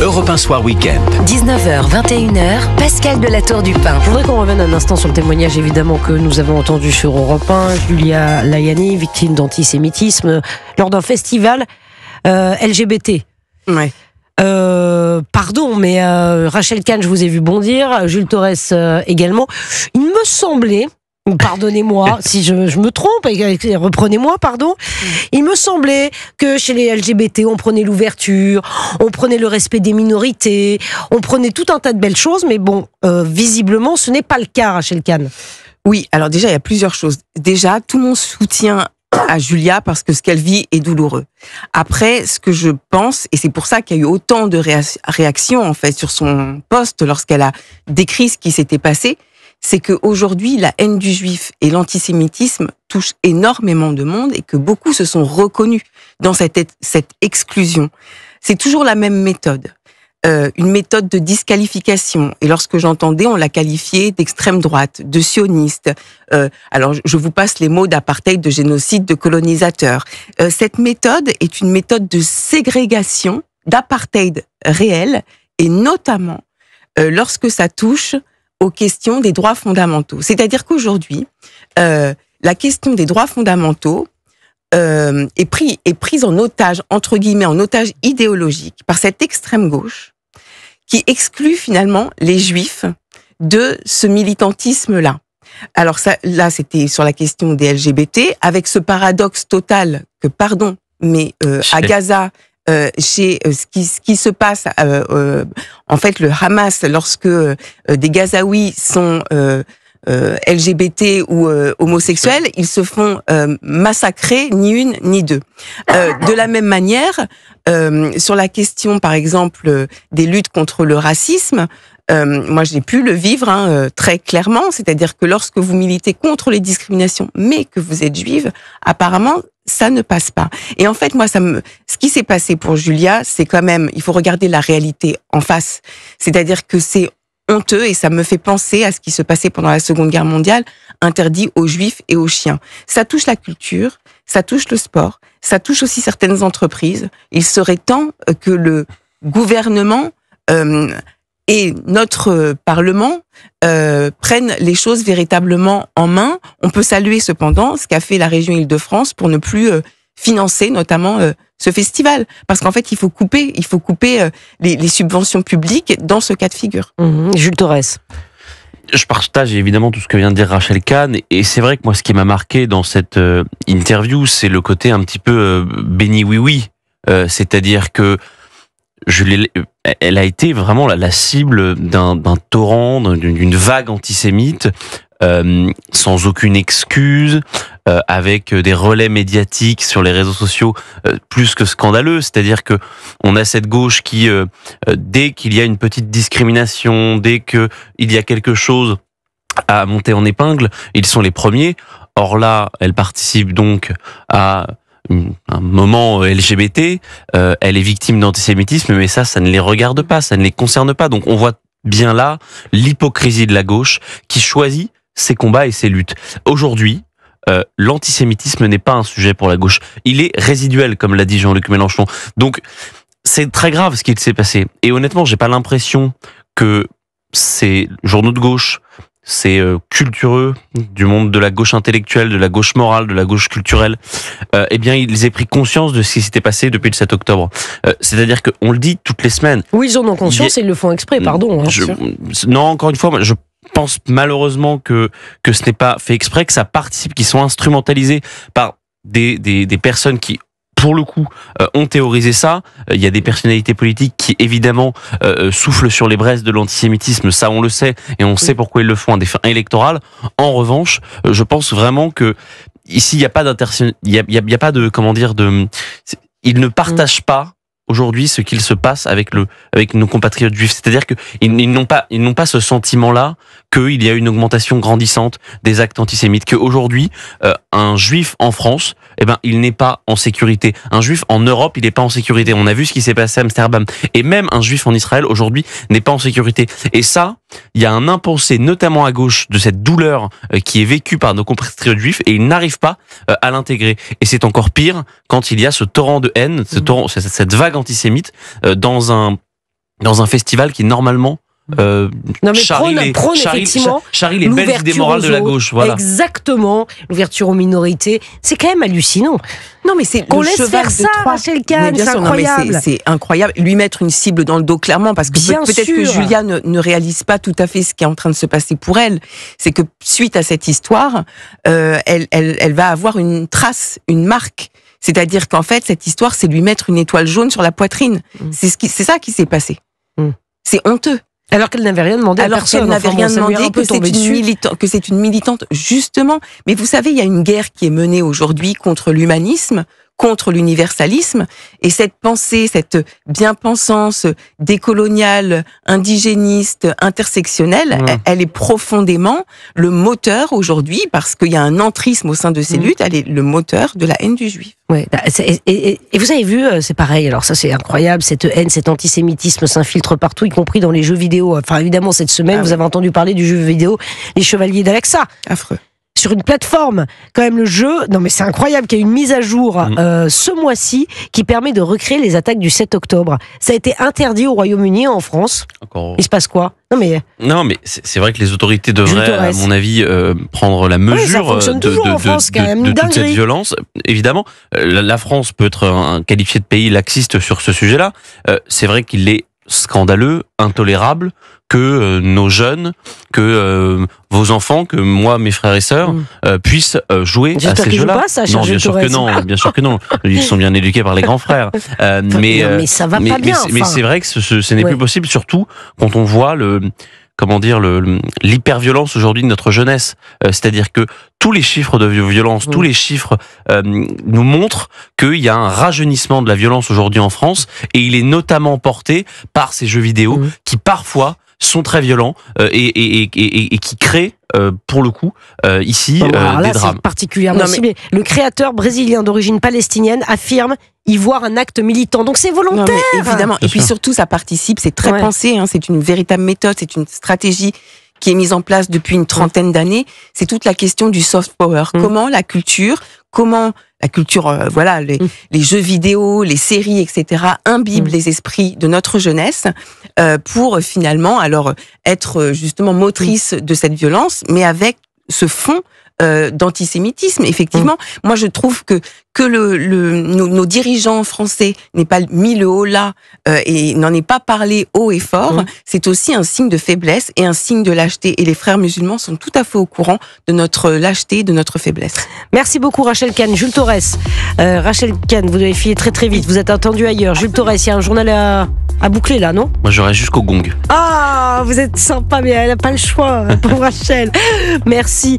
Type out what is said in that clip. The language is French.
Europe 1 Soir Week-end. 19h, 21h, Pascal de la Tour du Pin. Je voudrais qu'on revienne un instant sur le témoignage évidemment que nous avons entendu sur Europe 1. Julia Layani, victime d'antisémitisme lors d'un festival LGBT. Ouais. Pardon, mais Rachel Kahn, je vous ai vu bondir, Jules Torres également. Il me semblait, pardonnez-moi si je me trompe, reprenez-moi, pardon. Il me semblait que chez les LGBT, on prenait l'ouverture, on prenait le respect des minorités, on prenait tout un tas de belles choses, mais bon, visiblement, ce n'est pas le cas, Rachel Kahn. Oui, alors déjà, il y a plusieurs choses. Déjà, tout mon soutien à Julia parce que ce qu'elle vit est douloureux. Après, ce que je pense, et c'est pour ça qu'il y a eu autant de réactions en fait sur son post lorsqu'elle a décrit ce qui s'était passé, c'est qu'aujourd'hui, la haine du juif et l'antisémitisme touchent énormément de monde et que beaucoup se sont reconnus dans cette exclusion. C'est toujours la même méthode. Une méthode de disqualification. Et lorsque j'entendais, on l'a qualifiée d'extrême droite, de sioniste. Alors, je vous passe les mots d'apartheid, de génocide, de colonisateur. Cette méthode est une méthode de ségrégation, d'apartheid réel, et notamment lorsque ça touche aux questions des droits fondamentaux. C'est-à-dire qu'aujourd'hui, la question des droits fondamentaux est prise en otage, entre guillemets, en otage idéologique par cette extrême gauche qui exclut finalement les juifs de ce militantisme-là. Alors ça, là, c'était sur la question des LGBT, avec ce paradoxe total que, pardon, mais à Gaza, chez ce qui se passe, en fait, le Hamas, lorsque des Gazaouis sont LGBT ou homosexuels, ils se font massacrer, ni une ni deux. De la même manière, sur la question, par exemple, des luttes contre le racisme, moi j'ai pu le vivre très clairement, c'est-à-dire que lorsque vous militez contre les discriminations, mais que vous êtes juive, apparemment ça ne passe pas. Et en fait, moi, ce qui s'est passé pour Julia, c'est quand même, il faut regarder la réalité en face. C'est-à-dire que c'est honteux et ça me fait penser à ce qui se passait pendant la Seconde Guerre mondiale, interdit aux juifs et aux chiens. Ça touche la culture, ça touche le sport, ça touche aussi certaines entreprises. Il serait temps que le gouvernement et notre Parlement prennent les choses véritablement en main. On peut saluer cependant ce qu'a fait la région Île-de-France pour ne plus financer notamment ce festival. Parce qu'en fait, il faut couper les subventions publiques dans ce cas de figure. Jules Torres. Je partage évidemment tout ce que vient de dire Rachel Kahn, et c'est vrai que moi, ce qui m'a marqué dans cette interview, c'est le côté un petit peu béni oui-oui. C'est-à-dire que elle a été vraiment la cible d'un torrent, d'une vague antisémite, sans aucune excuse, avec des relais médiatiques sur les réseaux sociaux plus que scandaleux. C'est-à-dire que on a cette gauche qui, dès qu'il y a une petite discrimination, dès qu'il y a quelque chose à monter en épingle, ils sont les premiers. Or là, elle participe donc à un moment LGBT, elle est victime d'antisémitisme, mais ça ne les regarde pas, ça ne les concerne pas. Donc on voit bien là l'hypocrisie de la gauche qui choisit ses combats et ses luttes. Aujourd'hui, l'antisémitisme n'est pas un sujet pour la gauche. Il est résiduel, comme l'a dit Jean-Luc Mélenchon. Donc c'est très grave ce qu'il s'est passé. Et honnêtement, j'ai pas l'impression que ces journaux de gauche, c'est cultureux du monde de la gauche intellectuelle, de la gauche morale, de la gauche culturelle, eh bien ils aient pris conscience de ce qui s'était passé depuis le 7 octobre. C'est-à-dire qu'on le dit toutes les semaines. Oui, ils en ont conscience et ils le font exprès, pardon. Non, encore une fois, je pense malheureusement que ce n'est pas fait exprès, que ça participe, qu'ils sont instrumentalisés par des personnes qui, pour le coup, ont théorisé ça. Il y a des personnalités politiques qui, évidemment, soufflent sur les braises de l'antisémitisme. Ça, on le sait, et on sait pourquoi ils le font à des fins électorales. En revanche, je pense vraiment que ici, il n'y a pas il y a pas de, comment dire, ils ne partagent pas aujourd'hui ce qu'il se passe avec nos compatriotes juifs. C'est-à-dire qu'ils n'ont pas ce sentiment-là qu'il y a une augmentation grandissante des actes antisémites, qu'aujourd'hui, un juif en France, il n'est pas en sécurité. Un juif en Europe, il n'est pas en sécurité. On a vu ce qui s'est passé à Amsterdam. Et même un juif en Israël, aujourd'hui, n'est pas en sécurité. Et ça, il y a un impensé, notamment à gauche, de cette douleur qui est vécue par nos compatriotes juifs, et ils n'arrivent pas à l'intégrer. Et c'est encore pire quand il y a ce torrent de haine, cette vague antisémite, dans un dans un festival qui normalement Non mais prône effectivement charrie les belles idées morales de la gauche. Voilà. Exactement, l'ouverture aux minorités. C'est quand même hallucinant. Non mais c'est qu'on laisse faire ça, Rachel Kahn, c'est incroyable. C'est incroyable. Lui mettre une cible dans le dos clairement, parce que peut-être que Julia ne réalise pas tout à fait ce qui est en train de se passer pour elle. C'est que suite à cette histoire, elle va avoir une trace, une marque. C'est-à-dire qu'en fait, cette histoire, c'est lui mettre une étoile jaune sur la poitrine. C'est ça qui s'est passé. C'est honteux. Alors qu'elle n'avait rien demandé à personne. Alors qu'elle n'avait rien demandé, que c'est une militante, justement. Mais vous savez, il y a une guerre qui est menée aujourd'hui contre l'humanisme, contre l'universalisme, et cette pensée, cette bien-pensance décoloniale, indigéniste, intersectionnelle, elle est profondément le moteur aujourd'hui, parce qu'il y a un entrisme au sein de ces luttes, elle est le moteur de la haine du juif. Ouais, et vous avez vu, c'est pareil, alors ça c'est incroyable, cette haine, cet antisémitisme s'infiltre partout, y compris dans les jeux vidéo. Enfin évidemment, cette semaine, vous avez entendu parler du jeu vidéo Les Chevaliers d'Alexa. Affreux. Sur une plateforme, quand même le jeu, non mais c'est incroyable qu'il y ait une mise à jour ce mois-ci qui permet de recréer les attaques du 7 octobre. Ça a été interdit au Royaume-Uni et en France. Il se passe quoi ? Non mais c'est vrai que les autorités devraient, à mon avis, prendre la mesure de toute cette violence. Évidemment, la France peut être qualifiée de pays laxiste sur ce sujet-là. C'est vrai qu'il est scandaleux, intolérable que nos jeunes, que vos enfants, que moi, mes frères et sœurs, puissent jouer à ces jeux-là. Non, bien sûr que non, bien sûr que non. Ils sont bien éduqués par les grands frères. Mais ça va pas bien. Mais c'est vrai que ce n'est plus possible, surtout quand on voit l'hyperviolence aujourd'hui de notre jeunesse. C'est-à-dire que tous les chiffres de violence, tous les chiffres nous montrent qu'il y a un rajeunissement de la violence aujourd'hui en France, et il est notamment porté par ces jeux vidéo qui parfois sont très violents et qui créent pour le coup ici des drames. C'est particulièrement ciblé. Le créateur brésilien d'origine palestinienne affirme y voir un acte militant. Donc c'est volontaire. Non, mais évidemment. Et puis surtout, ça participe, c'est très pensé, c'est une véritable méthode, c'est une stratégie qui est mise en place depuis une trentaine d'années. C'est toute la question du soft power. Comment la culture, les jeux vidéo, les séries, etc., imbibent les esprits de notre jeunesse pour finalement être justement motrice de cette violence, mais avec ce fond d'antisémitisme. Effectivement, moi je trouve que nos dirigeants français n'aient pas mis le haut là et n'en aient pas parlé haut et fort, c'est aussi un signe de faiblesse et un signe de lâcheté. Et les frères musulmans sont tout à fait au courant de notre lâcheté, de notre faiblesse. Merci beaucoup Rachel Kahn. Jules Torres. Rachel Kahn, vous devez filer très très vite. Vous êtes attendu ailleurs. Jules Torres, il y a un journal à boucler là, non ? Moi j'aurais jusqu'au gong. Ah, vous êtes sympa, mais elle n'a pas le choix, pauvre Rachel. Merci.